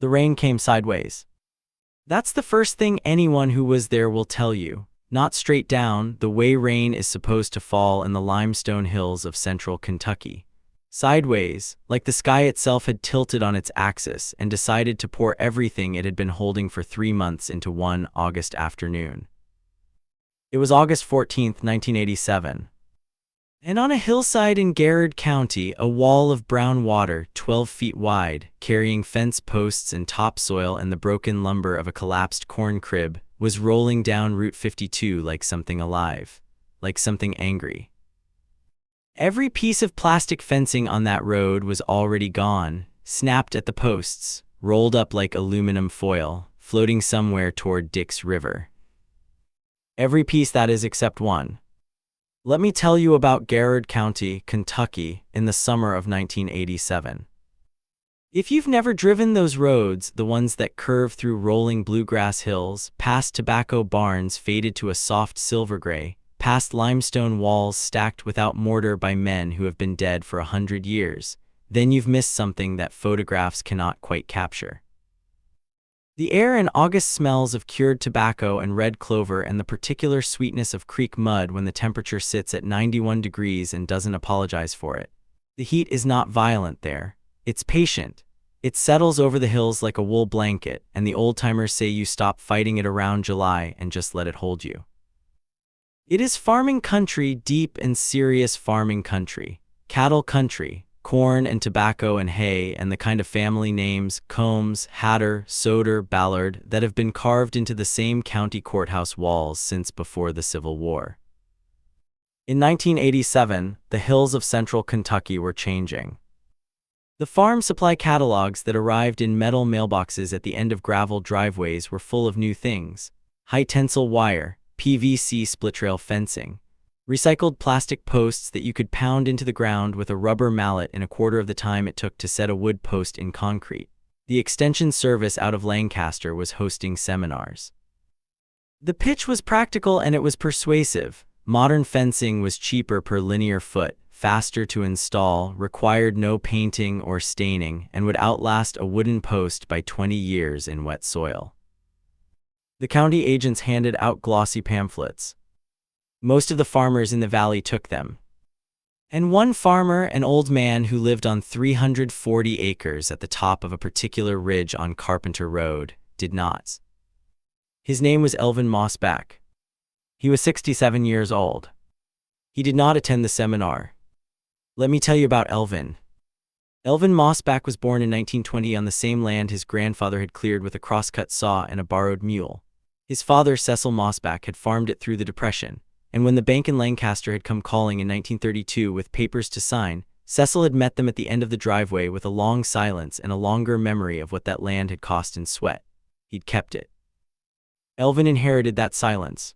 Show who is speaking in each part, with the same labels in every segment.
Speaker 1: The rain came sideways. That's the first thing anyone who was there will tell you. Not straight down, the way rain is supposed to fall in the limestone hills of central Kentucky. Sideways, like the sky itself had tilted on its axis and decided to pour everything it had been holding for 3 months into one August afternoon. It was August 14th, 1987. And on a hillside in Garrard County, a wall of brown water, 12 feet wide, carrying fence posts and topsoil and the broken lumber of a collapsed corn crib, was rolling down Route 52 like something alive, like something angry. Every piece of plastic fencing on that road was already gone, snapped at the posts, rolled up like aluminum foil, floating somewhere toward Dix River. Every piece, that is, except one. Let me tell you about Garrard County, Kentucky, in the summer of 1987. If you've never driven those roads, the ones that curve through rolling bluegrass hills, past tobacco barns faded to a soft silver gray, past limestone walls stacked without mortar by men who have been dead for 100 years, then you've missed something that photographs cannot quite capture. The air in August smells of cured tobacco and red clover and the particular sweetness of creek mud when the temperature sits at 91 degrees and doesn't apologize for it. The heat is not violent there. It's patient. It settles over the hills like a wool blanket, and the old-timers say you stop fighting it around July and just let it hold you. It is farming country, deep and serious farming country, cattle country, corn and tobacco and hay and the kind of family names, Combs, Hatter, Soder, Ballard, that have been carved into the same county courthouse walls since before the Civil War. In 1987, the hills of central Kentucky were changing. The farm supply catalogs that arrived in metal mailboxes at the end of gravel driveways were full of new things: high-tensile wire, PVC split-rail fencing, recycled plastic posts that you could pound into the ground with a rubber mallet in a quarter of the time it took to set a wood post in concrete. The Extension Service out of Lancaster was hosting seminars. The pitch was practical and it was persuasive. Modern fencing was cheaper per linear foot, faster to install, required no painting or staining, and would outlast a wooden post by 20 years in wet soil. The county agents handed out glossy pamphlets. Most of the farmers in the valley took them. And one farmer, an old man who lived on 340 acres at the top of a particular ridge on Carpenter Road, did not. His name was Elvin Mossback. He was 67 years old. He did not attend the seminar. Let me tell you about Elvin. Elvin Mossback was born in 1920 on the same land his grandfather had cleared with a crosscut saw and a borrowed mule. His father, Cecil Mossback, had farmed it through the Depression, and when the bank in Lancaster had come calling in 1932 with papers to sign, Cecil had met them at the end of the driveway with a long silence and a longer memory of what that land had cost in sweat. He'd kept it. Elvin inherited that silence.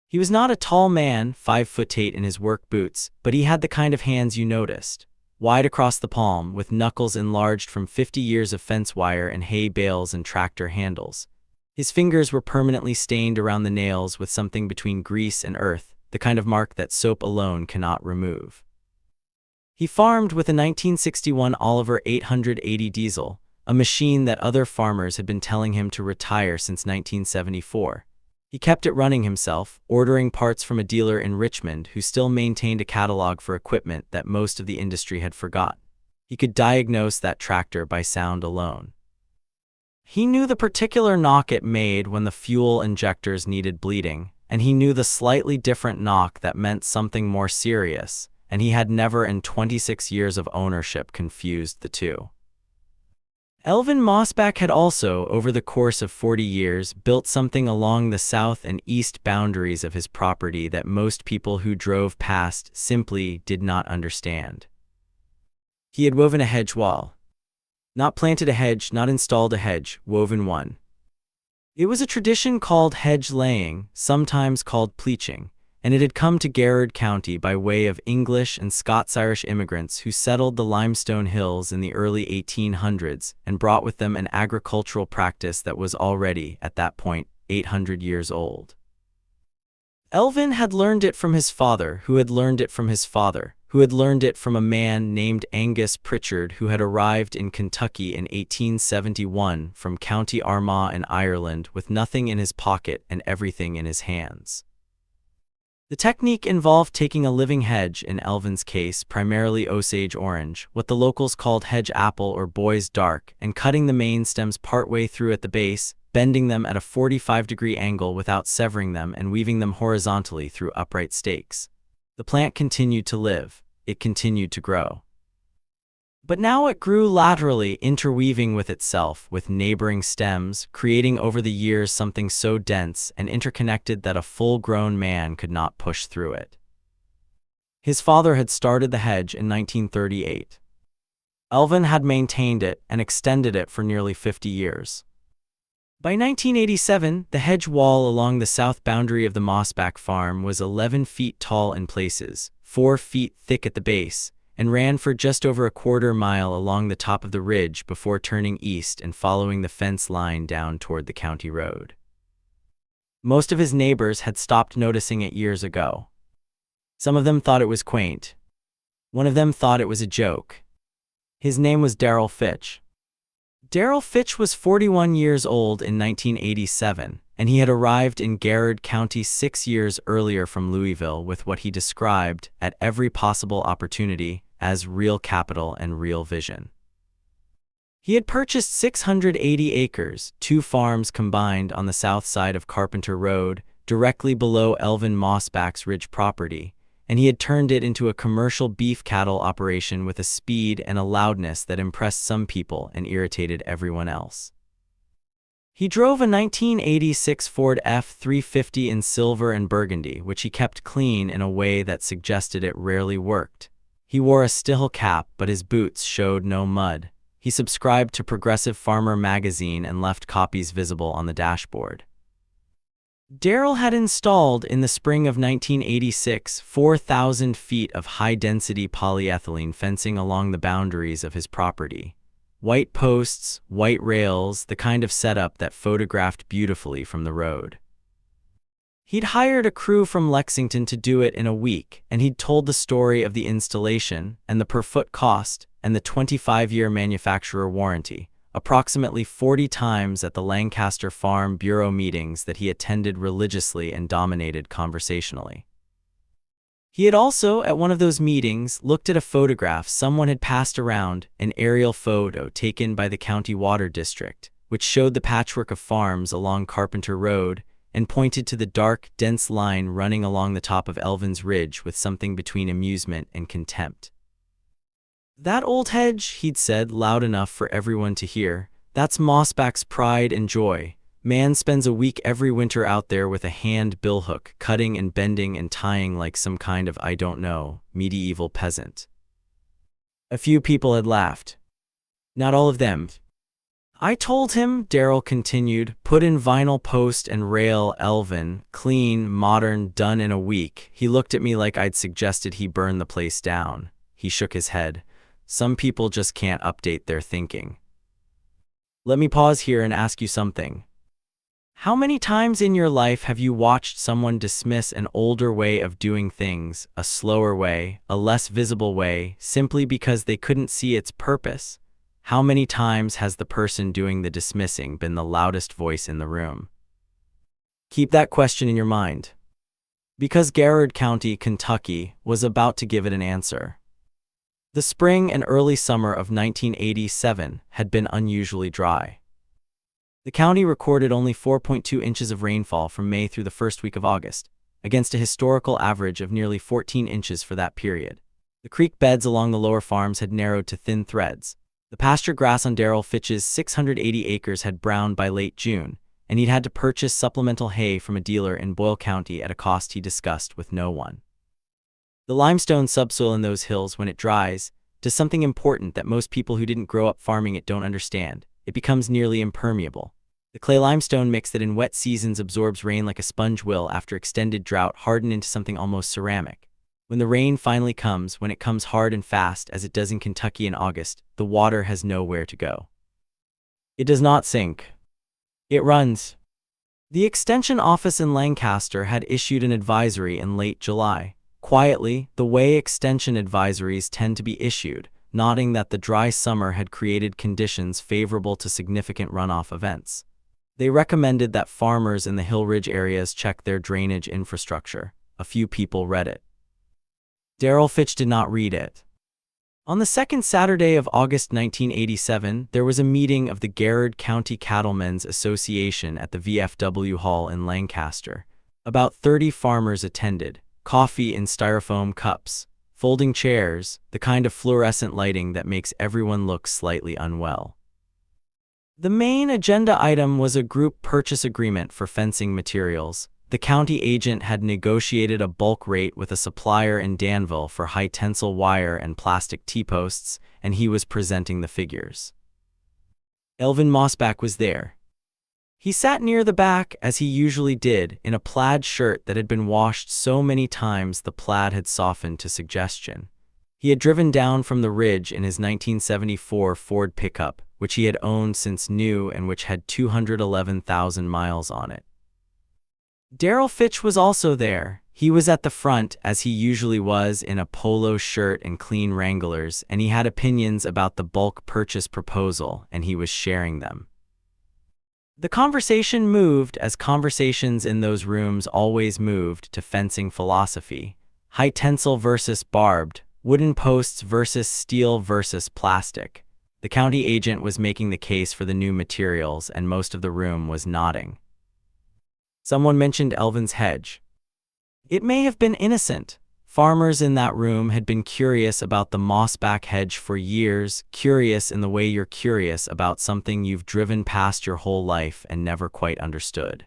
Speaker 1: He was not a tall man, 5'8" in his work boots, but he had the kind of hands you noticed. Wide across the palm, with knuckles enlarged from 50 years of fence wire and hay bales and tractor handles. His fingers were permanently stained around the nails with something between grease and earth, the kind of mark that soap alone cannot remove. He farmed with a 1961 Oliver 880 diesel, a machine that other farmers had been telling him to retire since 1974. He kept it running himself, ordering parts from a dealer in Richmond who still maintained a catalog for equipment that most of the industry had forgotten. He could diagnose that tractor by sound alone. He knew the particular knock it made when the fuel injectors needed bleeding, and he knew the slightly different knock that meant something more serious, and he had never in 26 years of ownership confused the two. Elvin Mossback had also, over the course of 40 years, built something along the south and east boundaries of his property that most people who drove past simply did not understand. He had woven a hedge wall. Not planted a hedge, not installed a hedge, woven one. It was a tradition called hedge laying, sometimes called pleaching, and it had come to Garrard County by way of English and Scots-Irish immigrants who settled the limestone hills in the early 1800s and brought with them an agricultural practice that was already, at that point, 800 years old. Elvin had learned it from his father, who had learned it from his father, who had learned it from a man named Angus Pritchard, who had arrived in Kentucky in 1871 from County Armagh in Ireland with nothing in his pocket and everything in his hands. The technique involved taking a living hedge, in Elvin's case primarily Osage orange, what the locals called hedge apple or boy's dark, and cutting the main stems partway through at the base, bending them at a 45-degree angle without severing them, and weaving them horizontally through upright stakes. The plant continued to live. It continued to grow. But now it grew laterally, interweaving with itself, with neighboring stems, creating over the years something so dense and interconnected that a full-grown man could not push through it. His father had started the hedge in 1938. Elvin had maintained it and extended it for nearly 50 years. By 1987, the hedge wall along the south boundary of the Mossback farm was 11 feet tall in places, 4 feet thick at the base, and ran for just over a quarter-mile along the top of the ridge before turning east and following the fence line down toward the county road. Most of his neighbors had stopped noticing it years ago. Some of them thought it was quaint. One of them thought it was a joke. His name was Darrell Fitch. Darrell Fitch was 41 years old in 1987, and he had arrived in Garrard County 6 years earlier from Louisville with what he described, at every possible opportunity, as real capital and real vision. He had purchased 680 acres, 2 farms combined, on the south side of Carpenter Road, directly below Elvin Mossback's ridge property, and he had turned it into a commercial beef cattle operation with a speed and a loudness that impressed some people and irritated everyone else. He drove a 1986 Ford F-350 in silver and burgundy, which he kept clean in a way that suggested it rarely worked. He wore a steel cap, but his boots showed no mud. He subscribed to Progressive Farmer magazine and left copies visible on the dashboard. Darrell had installed, in the spring of 1986, 4,000 feet of high-density polyethylene fencing along the boundaries of his property. White posts, white rails, the kind of setup that photographed beautifully from the road. He'd hired a crew from Lexington to do it in a week, and he'd told the story of the installation, and the per-foot cost, and the 25-year manufacturer warranty, approximately 40 times at the Lancaster Farm Bureau meetings that he attended religiously and dominated conversationally. He had also, at one of those meetings, looked at a photograph someone had passed around, an aerial photo taken by the county water district, which showed the patchwork of farms along Carpenter Road, and pointed to the dark, dense line running along the top of Elvin's Ridge with something between amusement and contempt. "That old hedge," he'd said, loud enough for everyone to hear, "that's Mossback's pride and joy. Man spends a week every winter out there with a hand billhook, cutting and bending and tying like some kind of, I don't know, medieval peasant." A few people had laughed. Not all of them. "I told him," Darrell continued, "put in vinyl post and rail, Elvin, clean, modern, done in a week. He looked at me like I'd suggested he burn the place down." He shook his head. "Some people just can't update their thinking." Let me pause here and ask you something. How many times in your life have you watched someone dismiss an older way of doing things, a slower way, a less visible way, simply because they couldn't see its purpose? How many times has the person doing the dismissing been the loudest voice in the room? Keep that question in your mind, because Garrard County, Kentucky, was about to give it an answer. The spring and early summer of 1987 had been unusually dry. The county recorded only 4.2 inches of rainfall from May through the first week of August, against a historical average of nearly 14 inches for that period. The creek beds along the lower farms had narrowed to thin threads. The pasture grass on Darrell Fitch's 680 acres had browned by late June, and he'd had to purchase supplemental hay from a dealer in Boyle County at a cost he discussed with no one. The limestone subsoil in those hills, when it dries, does something important that most people who didn't grow up farming it don't understand. It becomes nearly impermeable. The clay limestone mix that in wet seasons absorbs rain like a sponge will, after extended drought, harden into something almost ceramic. When the rain finally comes, when it comes hard and fast, as it does in Kentucky in August, the water has nowhere to go. It does not sink. It runs. The Extension Office in Lancaster had issued an advisory in late July, Quietly, the way extension advisories tend to be issued, noting that the dry summer had created conditions favorable to significant runoff events. They recommended that farmers in the Hill Ridge areas check their drainage infrastructure. A few people read it. Darrell Fitch did not read it. On the second Saturday of August 1987, there was a meeting of the Garrard County Cattlemen's Association at the VFW Hall in Lancaster. About 30 farmers attended, coffee in styrofoam cups, folding chairs, the kind of fluorescent lighting that makes everyone look slightly unwell. The main agenda item was a group purchase agreement for fencing materials. The county agent had negotiated a bulk rate with a supplier in Danville for high-tensile wire and plastic T-posts, and he was presenting the figures. Elvin Mossback was there. He sat near the back, as he usually did, in a plaid shirt that had been washed so many times the plaid had softened to suggestion. He had driven down from the ridge in his 1974 Ford pickup, which he had owned since new and which had 211,000 miles on it. Darrell Fitch was also there. He was at the front, as he usually was, in a polo shirt and clean Wranglers, and he had opinions about the bulk purchase proposal, and he was sharing them. The conversation moved, as conversations in those rooms always moved, to fencing philosophy. High tensile versus barbed, wooden posts versus steel versus plastic. The county agent was making the case for the new materials, and most of the room was nodding. Someone mentioned Elvin's hedge. It may have been innocent. Farmers in that room had been curious about the mossback hedge for years, curious in the way you're curious about something you've driven past your whole life and never quite understood.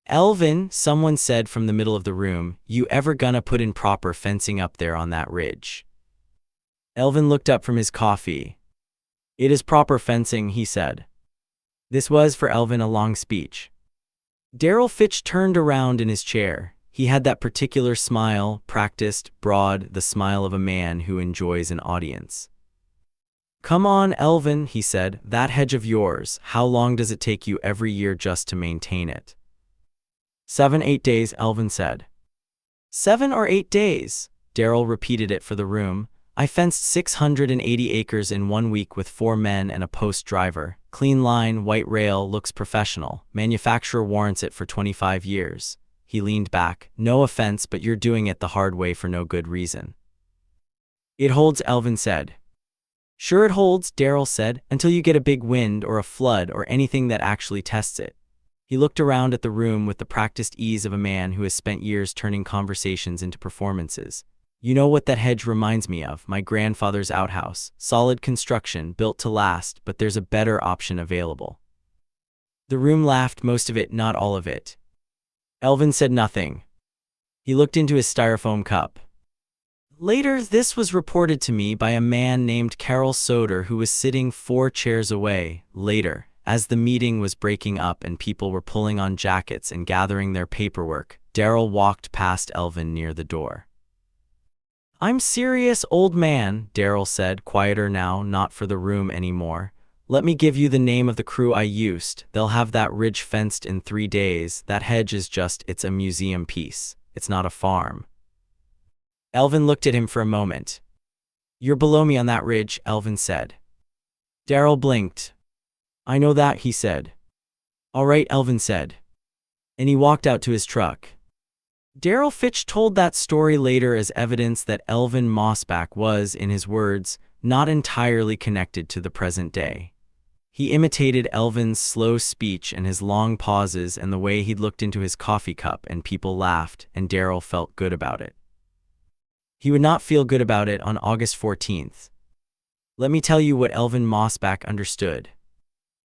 Speaker 1: Elvin, someone said from the middle of the room, you ever gonna put in proper fencing up there on that ridge? Elvin looked up from his coffee. It is proper fencing, he said. This was for Elvin a long speech. Darrell Fitch turned around in his chair. He had that particular smile, practiced, broad, the smile of a man who enjoys an audience. Come on, Elvin, he said, that hedge of yours, how long does it take you every year just to maintain it? 7-8 days, Elvin said. 7 or 8 days, Darrell repeated it for the room. I fenced 680 acres in 1 week with 4 men and a post driver. Clean line, white rail, looks professional. Manufacturer warrants it for 25 years. He leaned back. No offense, but you're doing it the hard way for no good reason. It holds, Elvin said. Sure it holds, Darrell said, until you get a big wind or a flood or anything that actually tests it. He looked around at the room with the practiced ease of a man who has spent years turning conversations into performances. You know what that hedge reminds me of? My grandfather's outhouse. Solid construction, built to last, but there's a better option available. The room laughed, most of it, not all of it. Elvin said nothing. He looked into his styrofoam cup. Later, this was reported to me by a man named Carol Soder who was sitting 4 chairs away. Later, as the meeting was breaking up and people were pulling on jackets and gathering their paperwork, Darrell walked past Elvin near the door. I'm serious, old man, Darrell said, quieter now, not for the room anymore. Let me give you the name of the crew I used. They'll have that ridge fenced in 3 days. That hedge is it's a museum piece. It's not a farm. Elvin looked at him for a moment. You're below me on that ridge, Elvin said. Darrell blinked. I know that, he said. All right, Elvin said. And he walked out to his truck. Darrell Fitch told that story later as evidence that Elvin Mossback was, in his words, not entirely connected to the present day. He imitated Elvin's slow speech and his long pauses and the way he'd looked into his coffee cup, and people laughed, and Darrell felt good about it. He would not feel good about it on August 14th. Let me tell you what Elvin Mossback understood.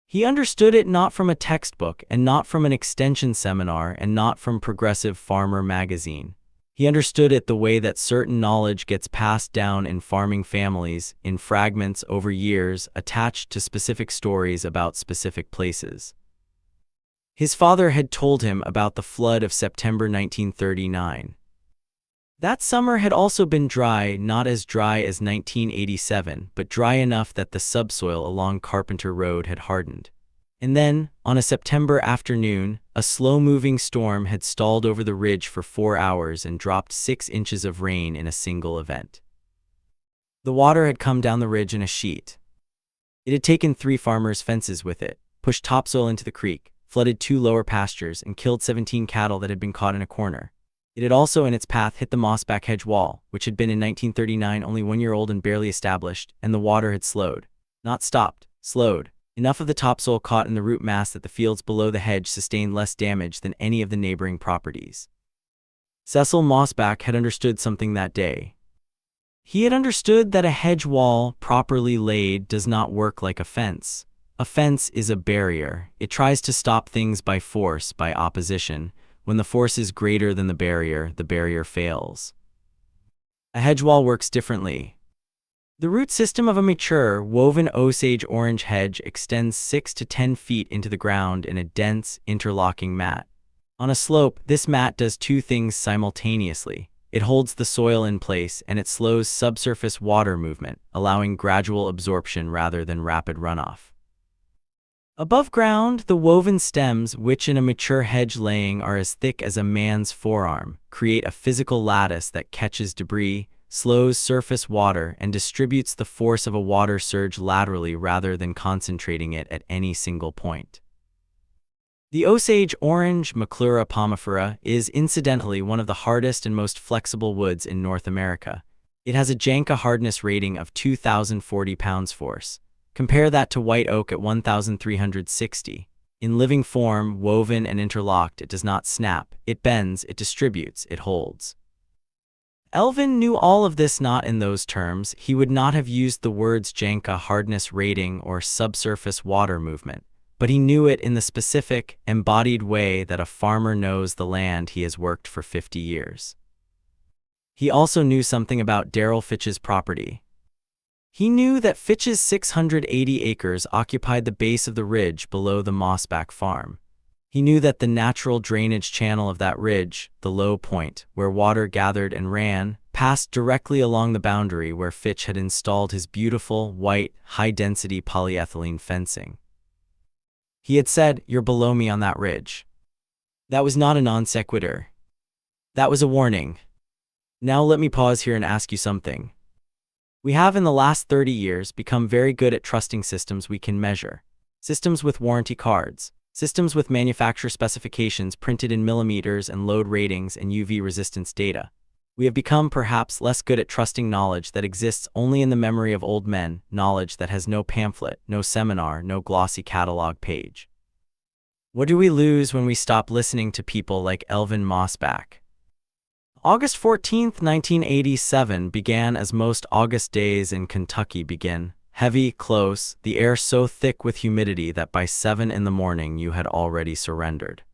Speaker 1: He understood it not from a textbook and not from an extension seminar and not from Progressive Farmer magazine. He understood it the way that certain knowledge gets passed down in farming families, in fragments over years, attached to specific stories about specific places. His father had told him about the flood of September 1939. That summer had also been dry, not as dry as 1987, but dry enough that the subsoil along Carpenter Road had hardened. And then, on a September afternoon, a slow-moving storm had stalled over the ridge for 4 hours and dropped 6 inches of rain in a single event. The water had come down the ridge in a sheet. It had taken 3 farmers' fences with it, pushed topsoil into the creek, flooded 2 lower pastures, and killed 17 cattle that had been caught in a corner. It had also in its path hit the mossback hedge wall, which had been in 1939 only 1 year old and barely established, and the water had slowed. Not stopped, slowed. Enough of the topsoil caught in the root mass that the fields below the hedge sustained less damage than any of the neighboring properties. Cecil Mossback had understood something that day. He had understood that a hedge wall, properly laid, does not work like a fence. A fence is a barrier. It tries to stop things by force, by opposition. When the force is greater than the barrier fails. A hedge wall works differently. The root system of a mature, woven Osage orange hedge extends 6 to 10 feet into the ground in a dense, interlocking mat. On a slope, this mat does 2 things simultaneously. It holds the soil in place and it slows subsurface water movement, allowing gradual absorption rather than rapid runoff. Above ground, the woven stems, which in a mature hedge laying are as thick as a man's forearm, create a physical lattice that catches debris, slows surface water, and distributes the force of a water surge laterally rather than concentrating it at any single point. The Osage orange Maclura pomifera is incidentally one of the hardest and most flexible woods in North America. It has a Janka hardness rating of 2,040 pounds force. Compare that to white oak at 1,360. In living form, woven and interlocked, it does not snap, it bends, it distributes, it holds. Elvin knew all of this not in those terms. He would not have used the words Janka hardness rating or subsurface water movement, but he knew it in the specific, embodied way that a farmer knows the land he has worked for 50 years. He also knew something about Darrell Fitch's property. He knew that Fitch's 680 acres occupied the base of the ridge below the Mossback farm. He knew that the natural drainage channel of that ridge, the low point, where water gathered and ran, passed directly along the boundary where Fitch had installed his beautiful, white, high-density polyethylene fencing. He had said, "You're below me on that ridge." That was not a non sequitur. That was a warning. Now let me pause here and ask you something. We have in the last 30 years become very good at trusting systems we can measure. Systems with warranty cards. Systems with manufacturer specifications printed in millimeters and load ratings and UV resistance data. We have become perhaps less good at trusting knowledge that exists only in the memory of old men, knowledge that has no pamphlet, no seminar, no glossy catalog page. What do we lose when we stop listening to people like Elvin Mossback? August 14, 1987 began as most August days in Kentucky begin. Heavy, close, the air so thick with humidity that by 7 in the morning you had already surrendered.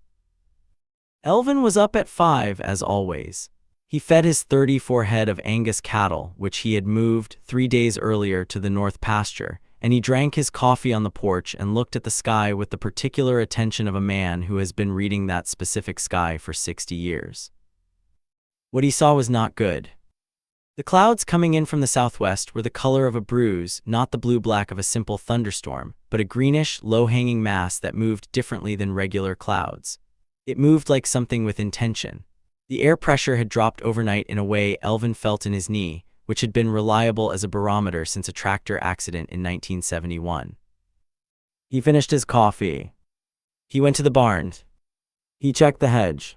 Speaker 1: Elvin was up at 5 as always. He fed his 34 head of Angus cattle, which he had moved 3 days earlier to the north pasture, and he drank his coffee on the porch and looked at the sky with the particular attention of a man who has been reading that specific sky for 60 years. What he saw was not good. The clouds coming in from the southwest were the color of a bruise, not the blue-black of a simple thunderstorm, but a greenish, low-hanging mass that moved differently than regular clouds. It moved like something with intention. The air pressure had dropped overnight in a way Elvin felt in his knee, which had been reliable as a barometer since a tractor accident in 1971. He finished his coffee. He went to the barn. He checked the hedge.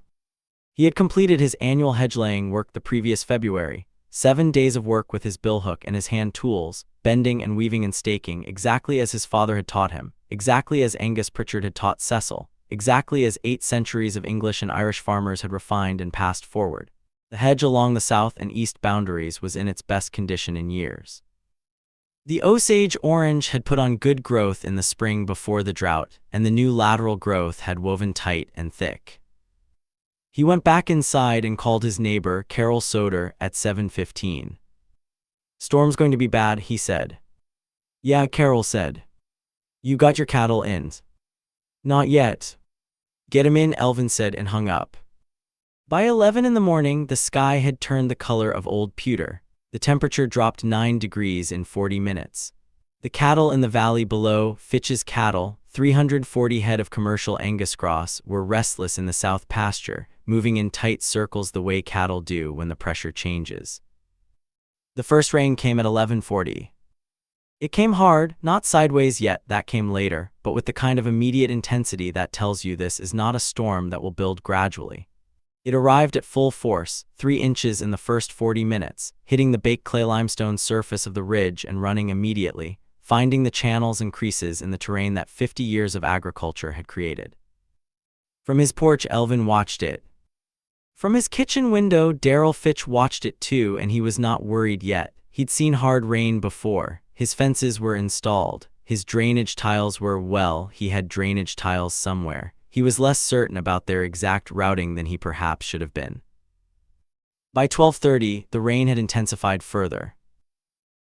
Speaker 1: He had completed his annual hedge-laying work the previous February. 7 days of work with his billhook and his hand tools, bending and weaving and staking, exactly as his father had taught him, exactly as Angus Pritchard had taught Cecil, exactly as 8 centuries of English and Irish farmers had refined and passed forward. The hedge along the south and east boundaries was in its best condition in years. The Osage orange had put on good growth in the spring before the drought, and the new lateral growth had woven tight and thick. He went back inside and called his neighbor, Carol Soder, at 7:15. "Storm's going to be bad," he said. "Yeah," Carol said. "You got your cattle in?" "Not yet." "Get 'em in," Elvin said and hung up. By 11 in the morning, the sky had turned the color of old pewter. The temperature dropped 9 degrees in 40 minutes. The cattle in the valley below, Fitch's cattle, 340 head of commercial Angus cross, were restless in the south pasture, moving in tight circles the way cattle do when the pressure changes. The first rain came at 11:40. It came hard, not sideways yet, that came later, but with the kind of immediate intensity that tells you this is not a storm that will build gradually. It arrived at full force, 3 inches in the first 40 minutes, hitting the baked clay limestone surface of the ridge and running immediately, finding the channels and creases in the terrain that 50 years of agriculture had created. From his porch, Elvin watched it. From his kitchen window, Darrell Fitch watched it too, and he was not worried yet. He'd seen hard rain before. His fences were installed. His drainage tiles were, well, he had drainage tiles somewhere. He was less certain about their exact routing than he perhaps should have been. By 12:30, the rain had intensified further.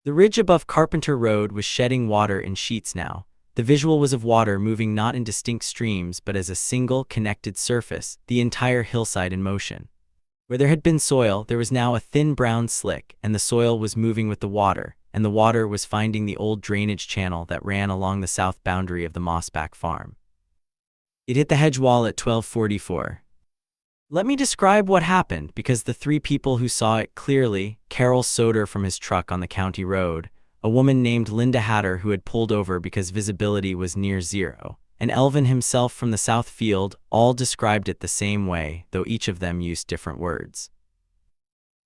Speaker 1: The ridge above Carpenter Road was shedding water in sheets now. The visual was of water moving not in distinct streams but as a single, connected surface, the entire hillside in motion. Where there had been soil, there was now a thin brown slick, and the soil was moving with the water, and the water was finding the old drainage channel that ran along the south boundary of the Mossback farm. It hit the hedge wall at 12:44. Let me describe what happened, because the 3 people who saw it clearly, Carol Soder from his truck on the county road, a woman named Linda Hatter who had pulled over because visibility was near zero, and Elvin himself from the south field, all described it the same way, though each of them used different words.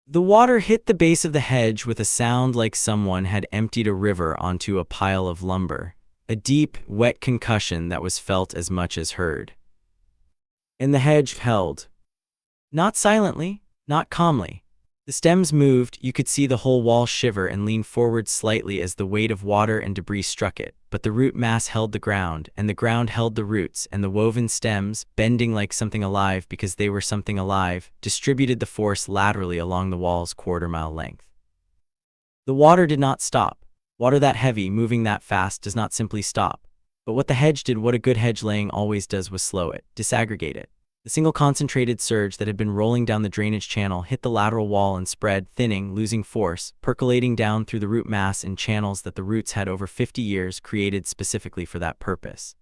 Speaker 1: The water hit the base of the hedge with a sound like someone had emptied a river onto a pile of lumber, a deep, wet concussion that was felt as much as heard. And the hedge held. Not silently, not calmly. The stems moved, you could see the whole wall shiver and lean forward slightly as the weight of water and debris struck it, but the root mass held the ground, and the ground held the roots, and the woven stems, bending like something alive because they were something alive, distributed the force laterally along the wall's quarter-mile length. The water did not stop. Water that heavy, moving that fast, does not simply stop. But what the hedge did, what a good hedge laying always does, was slow it, disaggregate it. The single concentrated surge that had been rolling down the drainage channel hit the lateral wall and spread, thinning, losing force, percolating down through the root mass in channels that the roots had over 50 years created specifically for that purpose.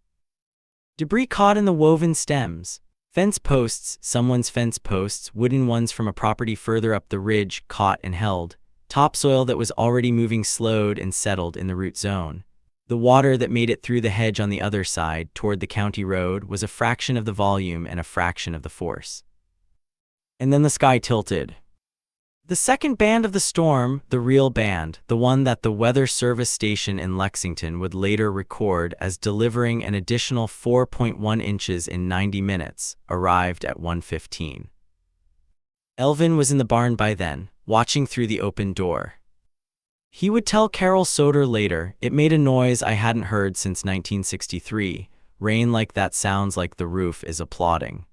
Speaker 1: Debris caught in the woven stems. Fence posts, someone's fence posts, wooden ones from a property further up the ridge, caught and held. Topsoil that was already moving slowed and settled in the root zone. The water that made it through the hedge on the other side, toward the county road, was a fraction of the volume and a fraction of the force. And then the sky tilted. The second band of the storm, the real band, the one that the Weather Service station in Lexington would later record as delivering an additional 4.1 inches in 90 minutes, arrived at 1:15. Elvin was in the barn by then, watching through the open door. He would tell Carol Soder later, "It made a noise I hadn't heard since 1963. Rain like that sounds like the roof is applauding."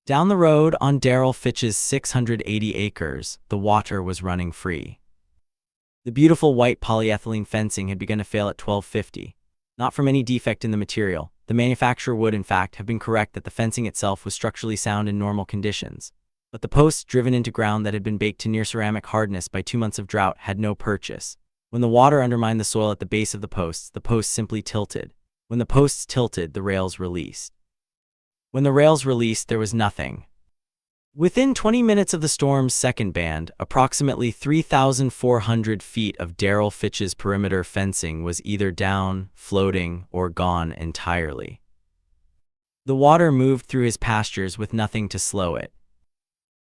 Speaker 1: Down the road, on Darrell Fitch's 680 acres, the water was running free. The beautiful white polyethylene fencing had begun to fail at 12:50. Not from any defect in the material. The manufacturer would, in fact, have been correct that the fencing itself was structurally sound in normal conditions. But the posts driven into ground that had been baked to near ceramic hardness by 2 months of drought had no purchase. When the water undermined the soil at the base of the posts simply tilted. When the posts tilted, the rails released. When the rails released, there was nothing. Within 20 minutes of the storm's second band, approximately 3,400 feet of Darrell Fitch's perimeter fencing was either down, floating, or gone entirely. The water moved through his pastures with nothing to slow it.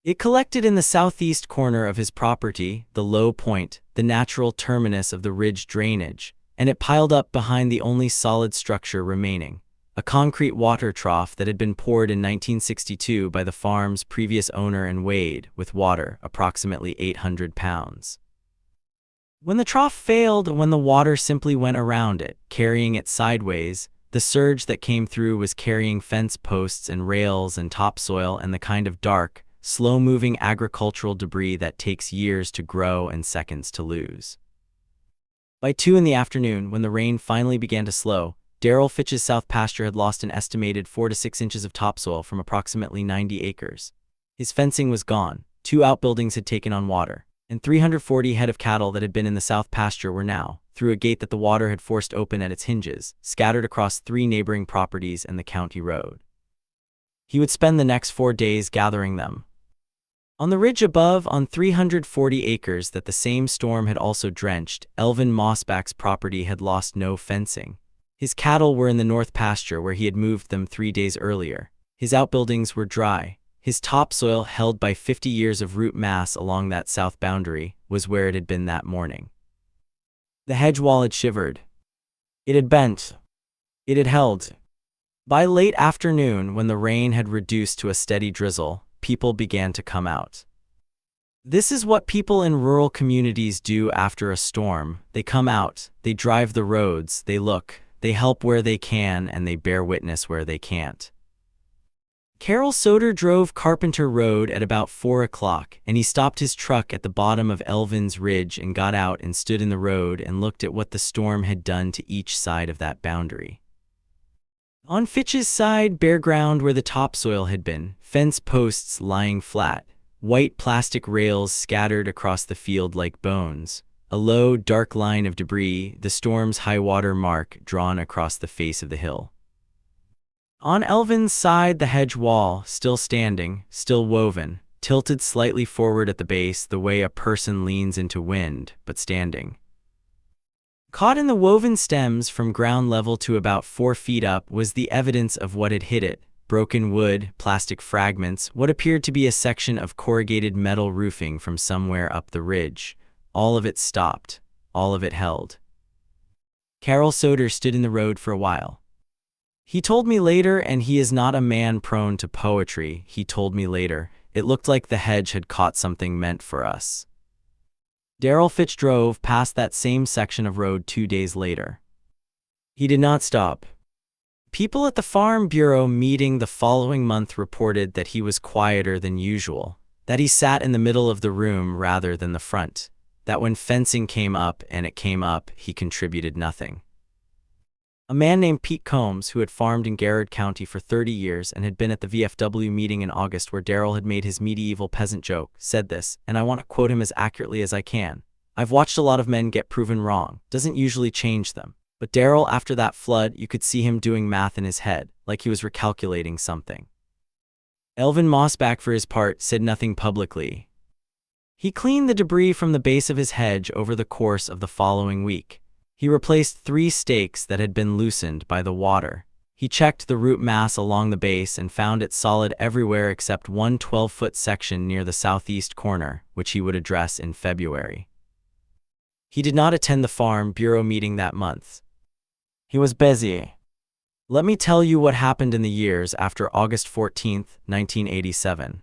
Speaker 1: It collected in the southeast corner of his property, the low point, the natural terminus of the ridge drainage, and it piled up behind the only solid structure remaining, a concrete water trough that had been poured in 1962 by the farm's previous owner and weighed, with water, approximately 800 pounds. When the trough failed, when the water simply went around it, carrying it sideways, the surge that came through was carrying fence posts and rails and topsoil and the kind of dark, slow-moving agricultural debris that takes years to grow and seconds to lose. By 2 in the afternoon, when the rain finally began to slow, Darrell Fitch's south pasture had lost an estimated 4 to 6 inches of topsoil from approximately 90 acres. His fencing was gone, 2 outbuildings had taken on water, and 340 head of cattle that had been in the south pasture were now, through a gate that the water had forced open at its hinges, scattered across 3 neighboring properties and the county road. He would spend the next 4 days gathering them. On the ridge above, on 340 acres that the same storm had also drenched, Elvin Mossback's property had lost no fencing. His cattle were in the north pasture where he had moved them 3 days earlier. His outbuildings were dry. His topsoil, held by 50 years of root mass along that south boundary, was where it had been that morning. The hedge wall had shivered. It had bent. It had held. By late afternoon, when the rain had reduced to a steady drizzle, people began to come out. This is what people in rural communities do after a storm. They come out, they drive the roads, they look, they help where they can, and they bear witness where they can't. Carol Soder drove Carpenter Road at about 4 o'clock, and he stopped his truck at the bottom of Elvin's Ridge and got out and stood in the road and looked at what the storm had done to each side of that boundary. On Fitch's side, bare ground where the topsoil had been, fence posts lying flat, white plastic rails scattered across the field like bones, a low, dark line of debris, the storm's high-water mark drawn across the face of the hill. On Elvin's side, the hedge wall, still standing, still woven, tilted slightly forward at the base the way a person leans into wind, but standing. Caught in the woven stems from ground level to about 4 feet up was the evidence of what had hit it: broken wood, plastic fragments, what appeared to be a section of corrugated metal roofing from somewhere up the ridge. All of it stopped. All of it held. Carol Soder stood in the road for a while. He told me later, and he is not a man prone to poetry, he told me later, it looked like the hedge had caught something meant for us. Darrell Fitch drove past that same section of road 2 days later. He did not stop. People at the Farm Bureau meeting the following month reported that he was quieter than usual, that he sat in the middle of the room rather than the front, that when fencing came up, and it came up, he contributed nothing. A man named Pete Combs, who had farmed in Garrard County for 30 years and had been at the VFW meeting in August where Darrell had made his medieval peasant joke, said this, and I want to quote him as accurately as I can. I've watched a lot of men get proven wrong. Doesn't usually change them. But Darrell, after that flood, you could see him doing math in his head, like he was recalculating something. Elvin Mossback, for his part, said nothing publicly. He cleaned the debris from the base of his hedge over the course of the following week. He replaced 3 stakes that had been loosened by the water. He checked the root mass along the base and found it solid everywhere except one 12-foot section near the southeast corner, which he would address in February. He did not attend the Farm Bureau meeting that month. He was busy. Let me tell you what happened in the years after August 14, 1987.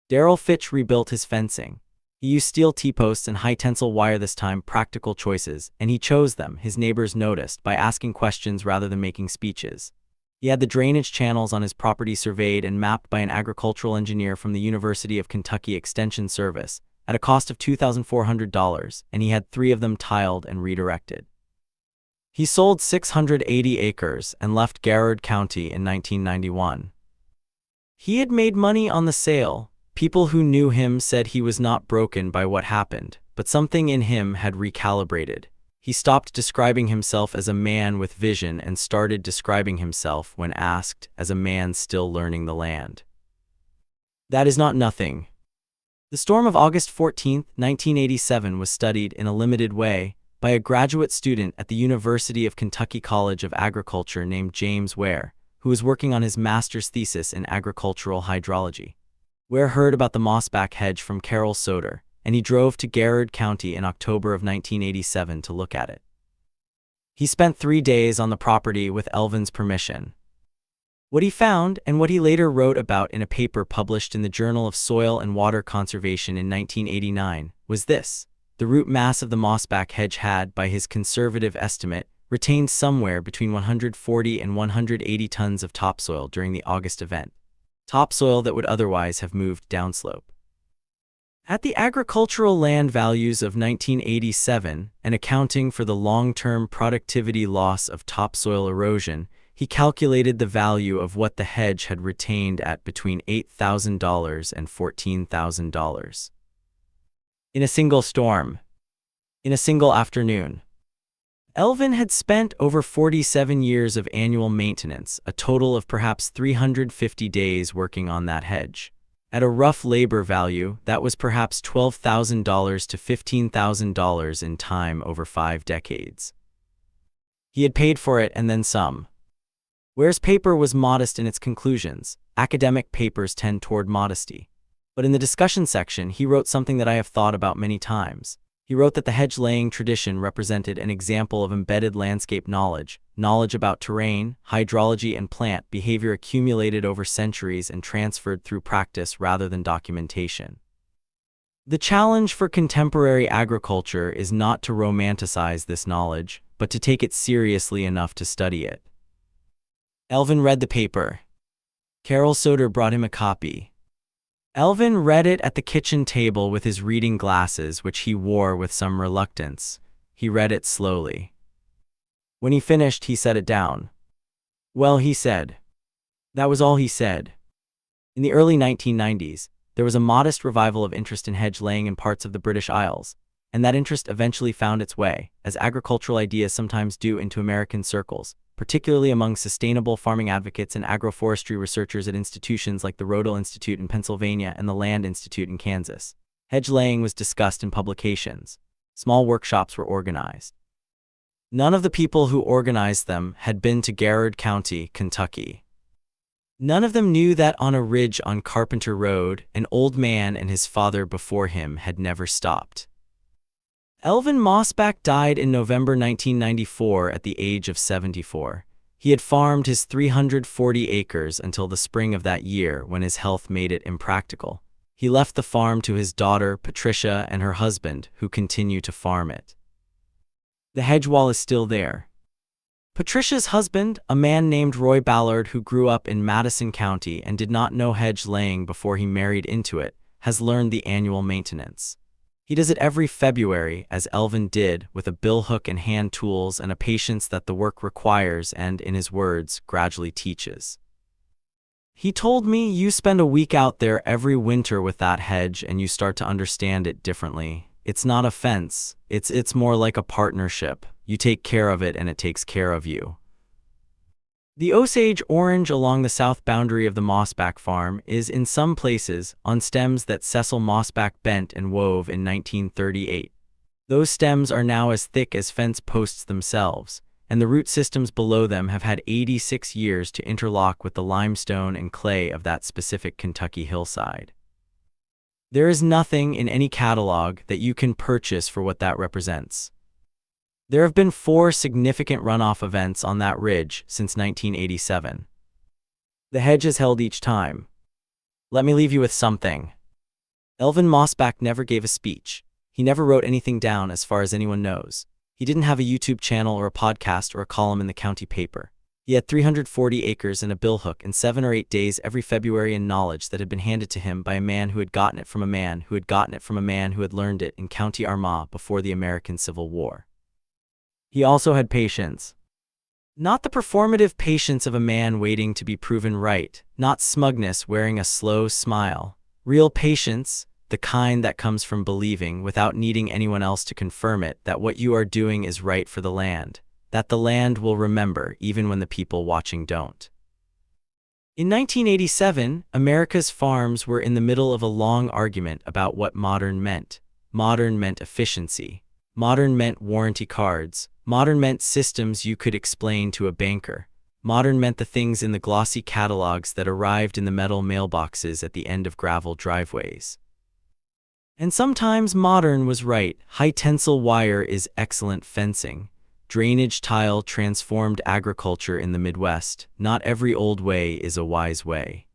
Speaker 1: Darrell Fitch rebuilt his fencing. He used steel T-posts and high-tensile wire this time, practical choices, and he chose them, his neighbors noticed, by asking questions rather than making speeches. He had the drainage channels on his property surveyed and mapped by an agricultural engineer from the University of Kentucky Extension Service, at a cost of $2,400, and he had 3 of them tiled and redirected. He sold 680 acres and left Garrard County in 1991. He had made money on the sale. People who knew him said he was not broken by what happened, but something in him had recalibrated. He stopped describing himself as a man with vision and started describing himself, when asked, as a man still learning the land. That is not nothing. The storm of August 14, 1987 was studied in a limited way by a graduate student at the University of Kentucky College of Agriculture named James Ware, who was working on his master's thesis in agricultural hydrology. Ware heard about the Mossback hedge from Carol Soder, and he drove to Garrard County in October of 1987 to look at it. He spent 3 days on the property with Elvin's permission. What he found, and what he later wrote about in a paper published in the Journal of Soil and Water Conservation in 1989, was this: the root mass of the Mossback hedge had, by his conservative estimate, retained somewhere between 140 and 180 tons of topsoil during the August event. Topsoil that would otherwise have moved downslope. At the agricultural land values of 1987, and accounting for the long-term productivity loss of topsoil erosion, he calculated the value of what the hedge had retained at between $8,000 and $14,000. In a single storm. In a single afternoon. Elvin had spent over 47 years of annual maintenance, a total of perhaps 350 days working on that hedge. At a rough labor value, that was perhaps $12,000 to $15,000 in time over 5 decades. He had paid for it and then some. Ware's paper was modest in its conclusions. Academic papers tend toward modesty. But in the discussion section, he wrote something that I have thought about many times. He wrote that the hedge-laying tradition represented an example of embedded landscape knowledge about terrain, hydrology, and plant behavior accumulated over centuries and transferred through practice rather than documentation. The challenge for contemporary agriculture is not to romanticize this knowledge, but to take it seriously enough to study it. Elvin read the paper. Carol Soder brought him a copy. Elvin read it at the kitchen table with his reading glasses, which he wore with some reluctance. He read it slowly. When he finished, he set it down. Well, he said. That was all he said. In the early 1990s, there was a modest revival of interest in hedge laying in parts of the British Isles, and that interest eventually found its way, as agricultural ideas sometimes do, into American circles, particularly among sustainable farming advocates and agroforestry researchers at institutions like the Rodale Institute in Pennsylvania and the Land Institute in Kansas. Hedge laying was discussed in publications. Small workshops were organized. None of the people who organized them had been to Garrard County, Kentucky. None of them knew that on a ridge on Carpenter Road, an old man and his father before him had never stopped. Elvin Mossback died in November 1994 at the age of 74. He had farmed his 340 acres until the spring of that year when his health made it impractical. He left the farm to his daughter, Patricia, and her husband, who continue to farm it. The hedge wall is still there. Patricia's husband, a man named Roy Ballard who grew up in Madison County and did not know hedge laying before he married into it, has learned the annual maintenance. He does it every February, as Elvin did, with a billhook and hand tools and a patience that the work requires and, in his words, gradually teaches. He told me, "You spend a week out there every winter with that hedge and you start to understand it differently. It's not a fence, it's more like a partnership. You take care of it and it takes care of you." The Osage orange along the south boundary of the Mossback farm is, in some places, on stems that Cecil Mossback bent and wove in 1938. Those stems are now as thick as fence posts themselves, and the root systems below them have had 86 years to interlock with the limestone and clay of that specific Kentucky hillside. There is nothing in any catalog that you can purchase for what that represents. There have been 4 significant runoff events on that ridge since 1987. The hedge has held each time. Let me leave you with something. Elvin Mossback never gave a speech. He never wrote anything down as far as anyone knows. He didn't have a YouTube channel or a podcast or a column in the county paper. He had 340 acres and a billhook and 7 or 8 days every February in knowledge that had been handed to him by a man who had gotten it from a man who had gotten it from a man who had learned it in County Armagh before the American Civil War. He also had patience. Not the performative patience of a man waiting to be proven right, not smugness wearing a slow smile. Real patience, the kind that comes from believing, without needing anyone else to confirm it, that what you are doing is right for the land, that the land will remember even when the people watching don't. In 1987, America's farms were in the middle of a long argument about what modern meant. Modern meant efficiency. Modern meant warranty cards. Modern meant systems you could explain to a banker. Modern meant the things in the glossy catalogs that arrived in the metal mailboxes at the end of gravel driveways. And sometimes modern was right. High tensile wire is excellent fencing. Drainage tile transformed agriculture in the Midwest. Not every old way is a wise way.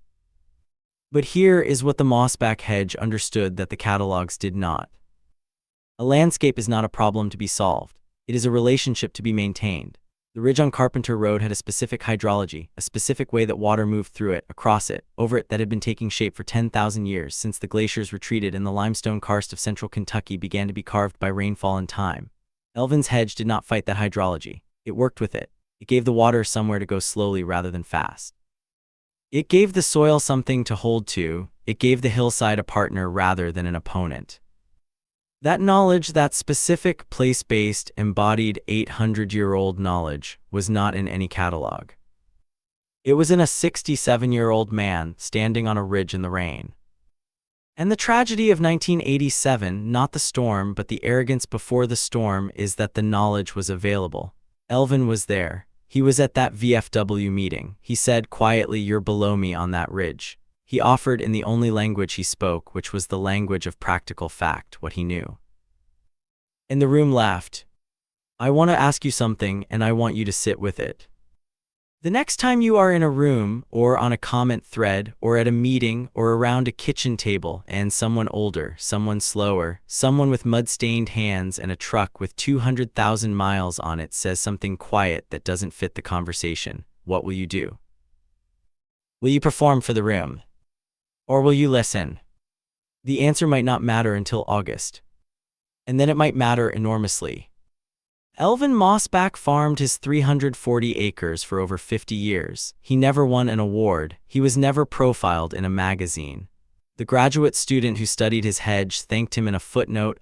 Speaker 1: But here is what the Mossback hedge understood that the catalogs did not. A landscape is not a problem to be solved. It is a relationship to be maintained. The ridge on Carpenter Road had a specific hydrology, a specific way that water moved through it, across it, over it, that had been taking shape for 10,000 years since the glaciers retreated and the limestone karst of central Kentucky began to be carved by rainfall and time. Elvin's hedge did not fight that hydrology. It worked with it. It gave the water somewhere to go slowly rather than fast. It gave the soil something to hold to. It gave the hillside a partner rather than an opponent. That knowledge, that specific place-based, embodied 800-year-old knowledge, was not in any catalog. It was in a 67-year-old man standing on a ridge in the rain. And the tragedy of 1987, not the storm but the arrogance before the storm, is that the knowledge was available. Elvin was there. He was at that VFW meeting. He said quietly, "You're below me on that ridge." He offered in the only language he spoke, which was the language of practical fact, what he knew. And the room laughed. "I want to ask you something, and I want you to sit with it." The next time you are in a room, or on a comment thread, or at a meeting, or around a kitchen table, and someone older, someone slower, someone with mud-stained hands and a truck with 200,000 miles on it says something quiet that doesn't fit the conversation, what will you do? Will you perform for the room? Or will you listen? The answer might not matter until August. And then it might matter enormously. Elvin Mossback farmed his 340 acres for over 50 years. He never won an award. He was never profiled in a magazine. The graduate student who studied his hedge thanked him in a footnote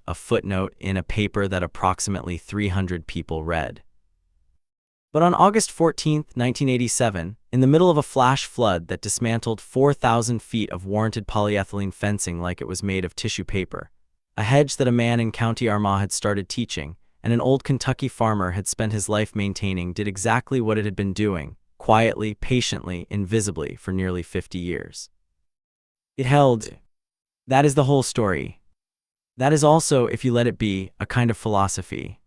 Speaker 1: in a paper that approximately 300 people read. But on August 14, 1987, in the middle of a flash flood that dismantled 4,000 feet of warranted polyethylene fencing like it was made of tissue paper, a hedge that a man in County Armagh had started teaching, and an old Kentucky farmer had spent his life maintaining, did exactly what it had been doing, quietly, patiently, invisibly, for nearly 50 years. It held. That is the whole story. That is also, if you let it be, a kind of philosophy.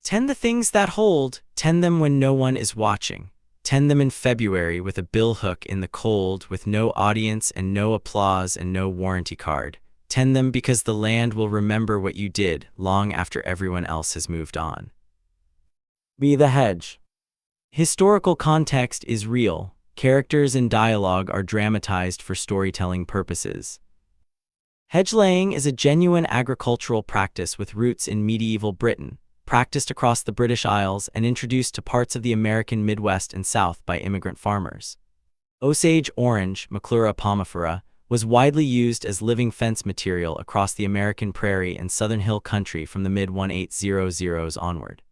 Speaker 1: Tend the things that hold, tend them when no one is watching. Tend them in February with a billhook in the cold, with no audience and no applause and no warranty card. Tend them because the land will remember what you did long after everyone else has moved on. Be the hedge. Historical context is real. Characters and dialogue are dramatized for storytelling purposes. Hedge laying is a genuine agricultural practice with roots in medieval Britain, practiced across the British Isles and introduced to parts of the American Midwest and South by immigrant farmers. Osage orange, Maclura pomifera, was widely used as living fence material across the American prairie and southern hill country from the mid-1800s onward.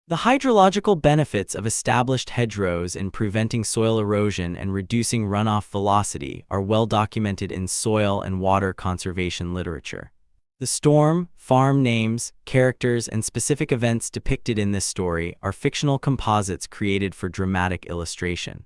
Speaker 1: The hydrological benefits of established hedgerows in preventing soil erosion and reducing runoff velocity are well documented in soil and water conservation literature. The storm, farm names, characters, and specific events depicted in this story are fictional composites created for dramatic illustration.